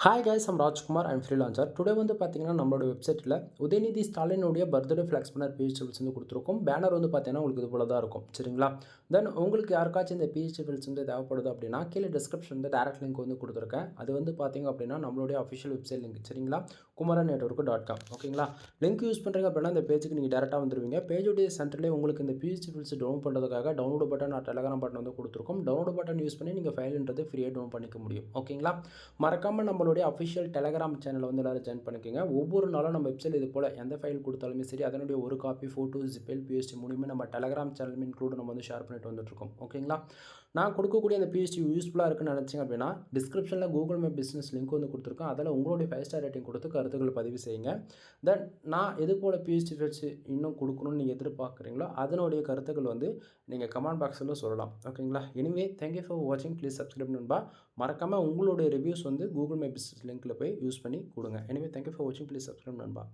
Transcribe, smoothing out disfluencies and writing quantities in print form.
Hi guys, I'm Rajkumar. I'm freelancer. Today வந்து பார்த்தீங்கன்னா நம்மளோட வெப்சைட்டில் உதயநிதி ஸ்டாலினுடைய பர்த்டே ஃப்ளாக்ஸ் பண்ணர் பிஹெச்எஃபில்ஸ் வந்து கொடுத்துருக்கோம். பேனர் வந்து பார்த்தீங்கன்னா உங்களுக்கு இது போல தான் இருக்கும். சரிங்களா? தென் உங்களுக்கு யாருக்காச்சும் இந்த பிஹெச்எஃபில்ஸ் வந்து தேவைப்படுது அப்படின்னா கீழே டிஸ்கிரிப்ஷன் வந்து டேரக்ட் லிங்க் வந்து கொடுத்துருக்கேன். அது வந்து பார்த்தீங்க அப்படின்னா நம்மளுடைய அஃபிஷியல் வெப்சைட் லிங்க். சரிங்களா? kumaran.network.com. ஓகேங்களா? லிங்க் யூஸ் பண்ணுறீங்க அப்படின்னா இந்த பேஜுக்கு நீங்கள் டேரெக்டாக வந்துடுவீங்க. பேஜுடைய சென்டர்லேயே உங்களுக்கு இந்த பிஹெச்எஃபில்ஸ் டவுன்லோட் பண்ணுறதுக்காக டவுன்லோட் பட்டன் டெலகிராம் பட்டன் வந்து கொடுத்துருக்கோம். டவுன்லோட் பட்டன் யூஸ் பண்ணி நீங்கள் ஃபைல்ன்றது ஃப்ரீயாக டவுன் பண்ணிக்க முடியும். ஓகேங்களா? மறக்காமல் நம்மளுடைய அஃபிஷியல் டெலகிராம் சேனலை வந்து எல்லாரும் ஜாயின் பண்ணிக்கோங்க. ஒவ்வொரு நாளும் நம்ம வெப்சைட் இது போல் எந்த ஃபைல் கொடுத்தாலுமே சரி, அதனுடைய ஒரு காப்பி ஃபோட்டோ ஜிபெல் பிஎஸ்டி மூலியமே நம்ம டெலகிராம் சேனலுமே இன்க்ளூட் நம்ம வந்து ஷேர் பண்ணிட்டு வந்துட்டுருக்கோம். ஓகேங்களா? நான் கொடுக்கக்கூடிய அந்த பிஎஸ்டி யூஸ்ஃபுல்லாக இருக்குன்னு நினச்சிங்க அப்படின்னா டிஸ்கிரிப்ஷனில் கூகுள் மேப் பிஸ்னஸ் லிங்க் வந்து கொடுத்துருக்கோம். அதில் உங்களுடைய 5 ஸ்டார் ரேட்டிங் கொடுத்து கருத்துக்கள் பதிவு செய்யுங்க. தென் நான் எது போல் பிஎஸ்டி ஃபைல்ஸ் இன்னும் கொடுக்கணும்னு நீங்கள் எதிர்பார்க்குறீங்களோ அதனுடைய கருத்துக்கள் வந்து நீங்கள் கமெண்ட் பாக்ஸில் சொல்லலாம். ஓகேங்களா? எனிவே தேங்க்யூ ஃபார் வாட்சிங். ப்ளீஸ் சப்ஸ்கிரைப் நண்பா. மறக்காமல் உங்களுடைய ரிவ்யூஸ் வந்து கூகுள் மை பிஸ்னஸ் லிங்க்கில் போய் யூஸ் பண்ணி கொடுங்க. எனிவே தேங்க்யூ ஃபார் வாட்சிங். ப்ளீஸ் சப்ஸ்கிரைப் நண்பா.